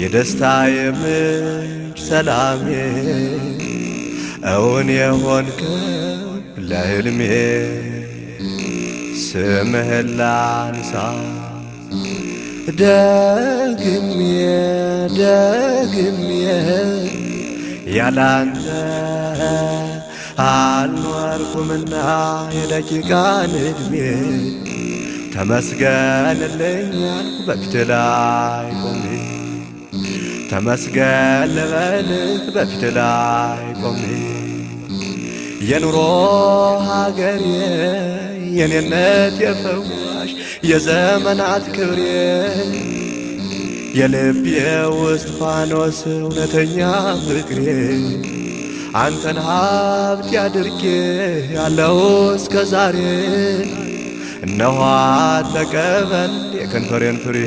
የደስታዬ ምንጭ ሰላሜ እውን የሆንከው ለሕልሜ ስምህን ላንሳ ደግሜ ያላንተ አልኖርኩምና የደቂቃን ዕድሜ ተመስገንልኝ ያልኩ በፊትህ ላይ ቆሜ ተመስገን ልበልህ በፊትህ ላይ ቆሜ የኑሮ ሀገሬ የኔነት የፈዋሽ የዘመናት ክብሬ የልቤ ውስጥ ፋኖስ እውነተኛ ፍቅሬ አንተን ሀብት ያድርጌ ያለው እስከ ዛሬ እነኋ ተቀበል የከንፈሬን ፍሬ